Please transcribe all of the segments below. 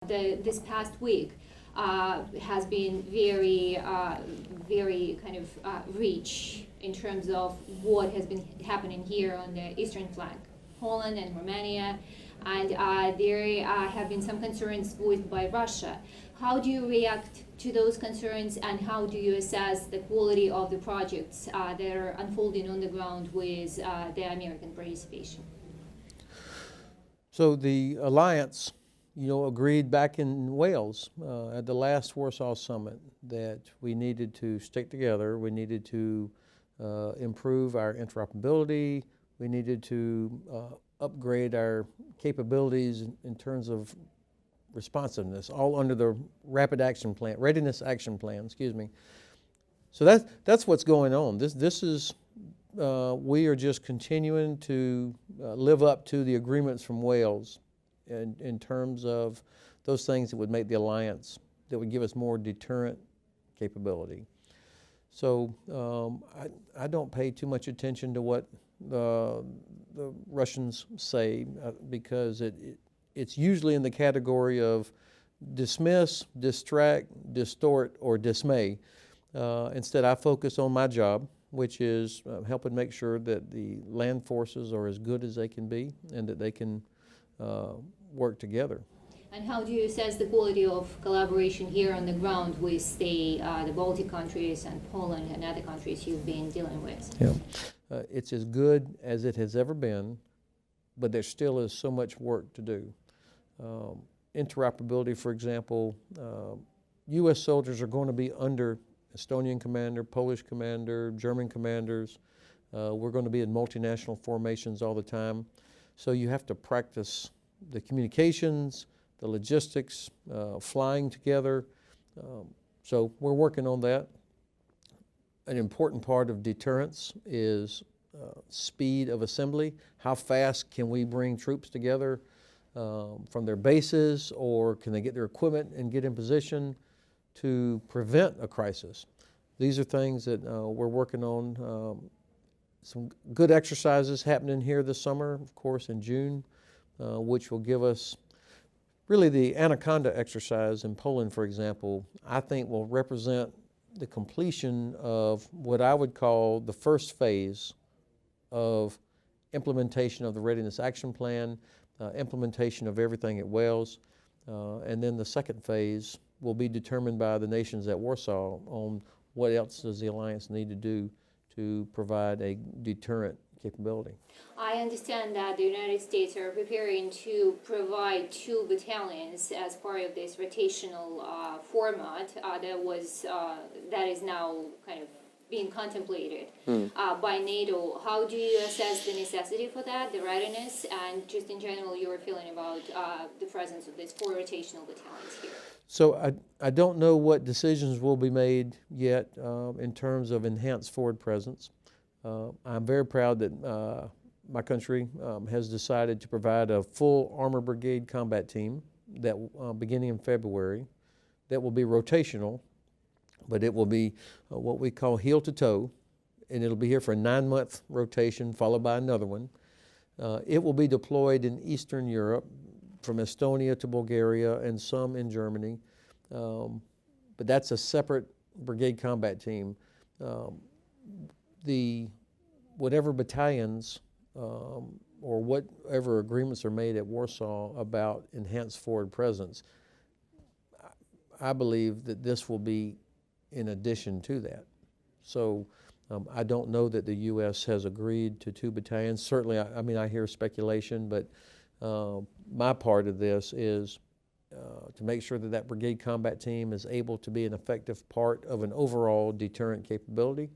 This past week has been very kind of rich in terms of what has been happening here on the eastern flank, Poland and Romania, and there have been some concerns voiced by Russia. How do you react to those concerns, and how do you assess the quality of the projects that are unfolding on the ground with the American participation? So the alliance, agreed back in Wales at the last Warsaw Summit that we needed to stick together. We needed to improve our interoperability. We needed to upgrade our capabilities in terms of responsiveness, all under the Readiness Action Plan, excuse me. So that's what's going on. This is we are just continuing to live up to the agreements from Wales in terms of those things that would make the alliance, that would give us more deterrent capability. So I don't pay too much attention to what the Russians say because it's usually in the category of dismiss, distract, distort, or dismay. Instead, I focus on my job, which is helping make sure that the land forces are as good as they can be and that they can work together. And how do you assess the quality of collaboration here on the ground with the Baltic countries and Poland and other countries you've been dealing with? Yeah, it's as good as it has ever been, but there still is so much work to do. Interoperability, for example, U.S. soldiers are going to be under Estonian commander, Polish commander, German commanders. We're going to be in multinational formations all the time. So you have to practice the communications, the logistics, flying together. So we're working on that. An important part of deterrence is speed of assembly. How fast can we bring troops together from their bases, or can they get their equipment and get in position to prevent a crisis? These are things that we're working on. Some good exercises happening here this summer, of course, in June, which will give us really the Anaconda exercise in Poland, for example, I think will represent the completion of what I would call the first phase of implementation of the Readiness Action Plan, implementation of everything at Wales, and then the second phase will be determined by the nations at Warsaw on what else does the alliance need to do to provide a deterrent capability. I understand that the United States are preparing to provide 2 battalions as part of this rotational format that is now kind of being contemplated by NATO. How do you assess the necessity for that, the readiness, and just in general your feeling about the presence of these 4 rotational battalions here? So I don't know what decisions will be made yet in terms of enhanced forward presence. I'm very proud that my country has decided to provide a full armor brigade combat team that beginning in February that will be rotational, but it will be what we call heel to toe, and it'll be here for a 9-month rotation followed by another one. It will be deployed in Eastern Europe from Estonia to Bulgaria and some in Germany, but that's a separate brigade combat team. Whatever battalions or whatever agreements are made at Warsaw about enhanced forward presence, I believe that this will be in addition to that. So I don't know that the U.S. has agreed to 2 battalions. Certainly, I hear speculation, but my part of this is to make sure that brigade combat team is able to be an effective part of an overall deterrent capability,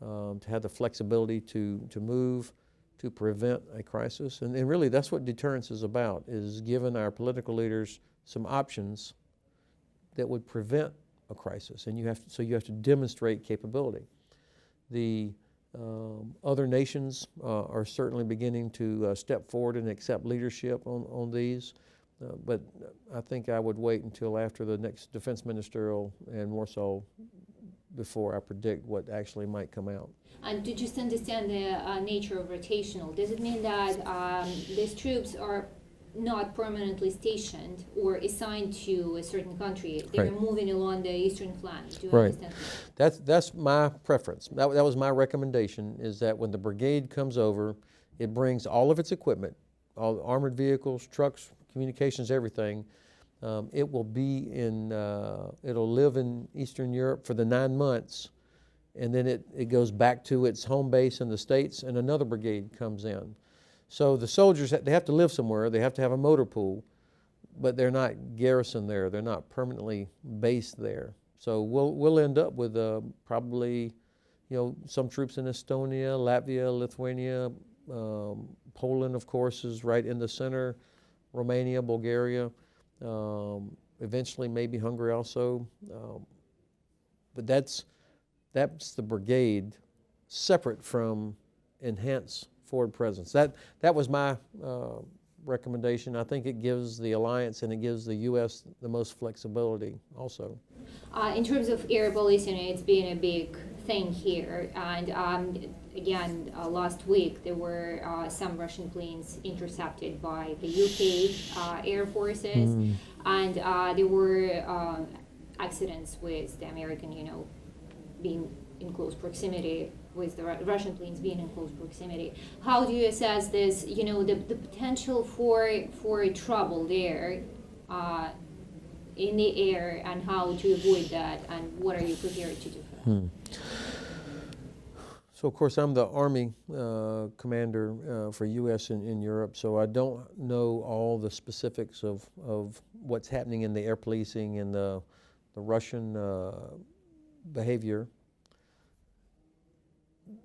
to have the flexibility to move, to prevent a crisis. And really that's what deterrence is about, is giving our political leaders some options that would prevent a crisis. And you have to demonstrate capability. The other nations are certainly beginning to step forward and accept leadership on these. But I think I would wait until after the next defense ministerial in Warsaw before I predict what actually might come out. And to just understand the nature of rotational, does it mean that these troops are not permanently stationed or assigned to a certain country. They're Right. moving along the eastern flank. Do you Right. understand that? That's my preference. That was my recommendation, is that when the brigade comes over, it brings all of its equipment, all the armored vehicles, trucks, communications, everything. It will be it'll live in Eastern Europe for the 9 months, and then it goes back to its home base in the States, and another brigade comes in. So the soldiers, they have to live somewhere, they have to have a motor pool, but they're not garrisoned there, they're not permanently based there. So we'll end up with probably, some troops in Estonia, Latvia, Lithuania, Poland, of course, is right in the center, Romania, Bulgaria, eventually maybe Hungary also. But that's the brigade, separate from enhanced forward presence. That was my recommendation. I think it gives the alliance and it gives the U.S. the most flexibility also. In terms of air policing, it's been a big thing here. And again, last week there were some Russian planes intercepted by the UK Air Forces, and there were accidents with the American, being in close proximity, with the Russian planes being in close proximity. How do you assess this, the potential for trouble there in the air, and how to avoid that, and what are you prepared to do for that? So, of course, I'm the Army commander for U.S. in Europe, so I don't know all the specifics of what's happening in the air policing and the Russian behavior.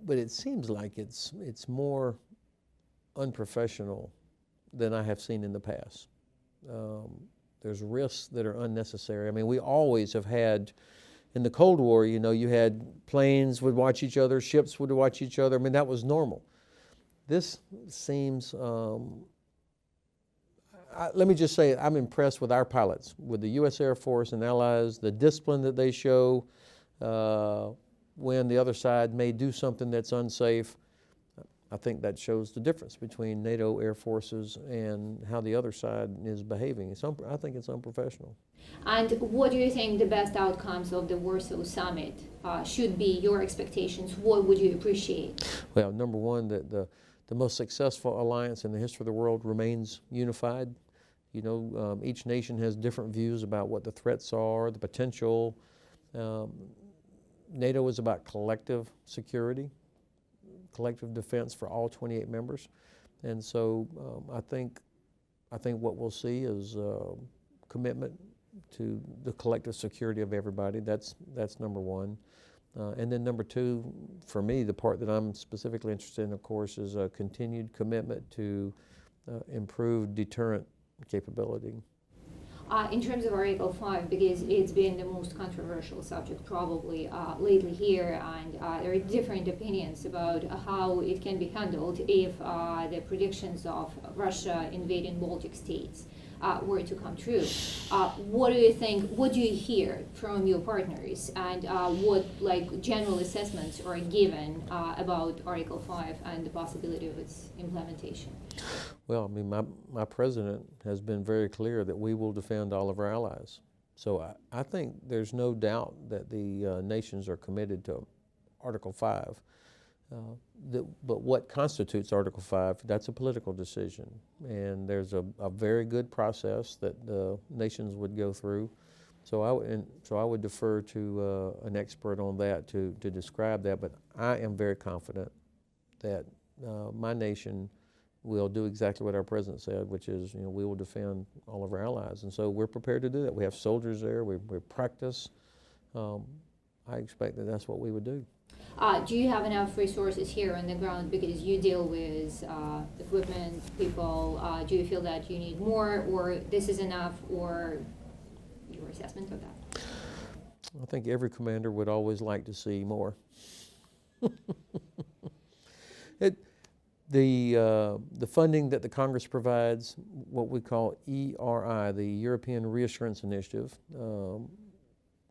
But it seems like it's more unprofessional than I have seen in the past. There's risks that are unnecessary. I mean, we always have had, in the Cold War, you had planes would watch each other, ships would watch each other. I mean, that was normal. This seems, let me just say, I'm impressed with our pilots, with the U.S. Air Force and allies, the discipline that they show when the other side may do something that's unsafe. I think that shows the difference between NATO air forces and how the other side is behaving. I think it's unprofessional. And what do you think the best outcomes of the Warsaw Summit should be, your expectations? What would you appreciate? Well, number one, that the most successful alliance in the history of the world remains unified. Each nation has different views about what the threats are, the potential. NATO is about collective security, collective defense for all 28 members, and so I think what we'll see is commitment to the collective security of everybody. That's number one, and then number two, for me, the part that I'm specifically interested in, of course, is a continued commitment to improve deterrent capability. In terms of Article 5, because it's been the most controversial subject probably lately here, and there are different opinions about how it can be handled if the predictions of Russia invading Baltic states were to come true. What do you think, what do you hear from your partners, and what general assessments are given about Article 5 and the possibility of its implementation? Well, I mean, my president has been very clear that we will defend all of our allies. So I think there's no doubt that the nations are committed to Article 5. But what constitutes Article 5, that's a political decision. And there's a very good process that the nations would go through. So I would defer to an expert on that to describe that. But I am very confident that my nation will do exactly what our president said, which is, we will defend all of our allies. And so we're prepared to do that. We have soldiers there, we practice. I expect that that's what we would do. Do you have enough resources here on the ground, because you deal with equipment, people? Do you feel that you need more, or this is enough, or your assessment of that? I think every commander would always like to see more. The funding that the Congress provides, what we call ERI, the European Reassurance Initiative,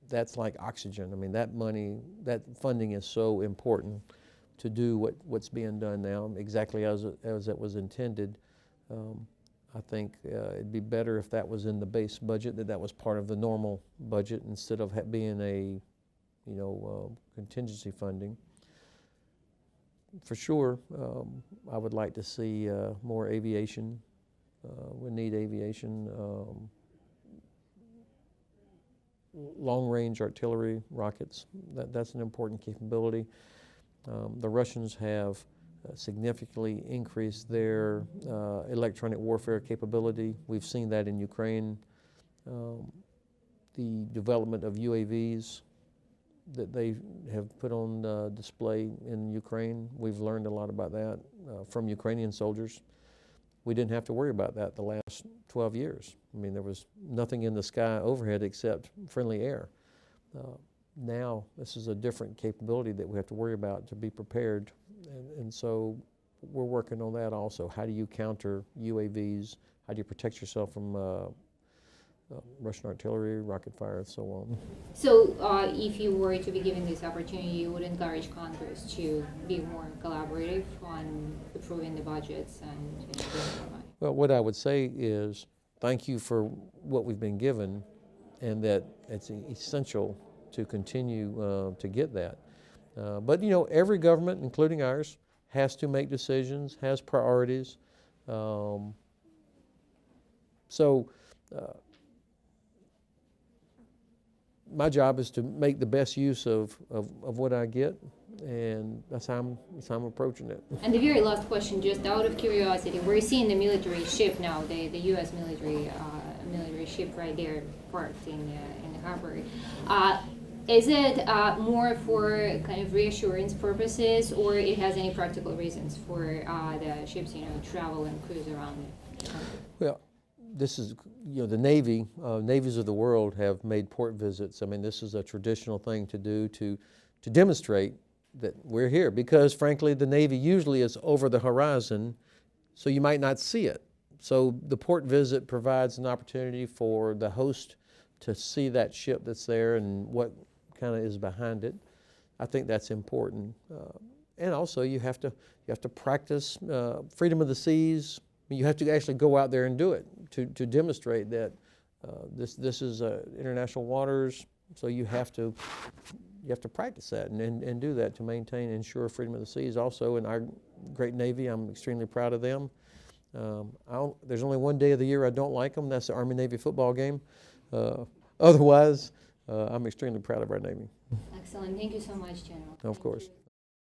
that's like oxygen. I mean, that money, that funding is so important to do what's being done now, exactly as it was intended. I think it'd be better if that was in the base budget, that was part of the normal budget instead of being a, contingency funding. For sure, I would like to see more aviation. We need aviation. Long-range artillery rockets, that's an important capability. The Russians have significantly increased their electronic warfare capability. We've seen that in Ukraine. The development of UAVs that they have put on display in Ukraine, we've learned a lot about that from Ukrainian soldiers. We didn't have to worry about that the last 12 years. I mean, there was nothing in the sky overhead except friendly air. Now, this is a different capability that we have to worry about to be prepared. And so we're working on that also. How do you counter UAVs? How do you protect yourself from Russian artillery, rocket fire, and so on? So if you were to be given this opportunity, you would encourage Congress to be more collaborative on approving the budgets and Well, what I would say is thank you for what we've been given, and that it's essential to continue to get that. But every government, including ours, has to make decisions, has priorities. My job is to make the best use of what I get, and that's how I'm approaching it. And the very last question, just out of curiosity, we're seeing the military ship now, the U.S. military ship right there parked in the harbor. Is it more for kind of reassurance purposes, or it has any practical reasons for the ships, travel and cruise around it? Well, this is, the Navy, navies of the world have made port visits. I mean, this is a traditional thing to do to demonstrate that we're here, because frankly, the Navy usually is over the horizon, so you might not see it. So the port visit provides an opportunity for the host to see that ship that's there and what kind of is behind it. I think that's important. And also you have to practice freedom of the seas. You have to actually go out there and do it to demonstrate that this is international waters. So you have to practice that and do that to maintain and ensure freedom of the seas. Also, in our great Navy, I'm extremely proud of them. There's only one day of the year I don't like them. That's the Army-Navy football game. Otherwise, I'm extremely proud of our Navy. Excellent. Thank you so much, General. Of course.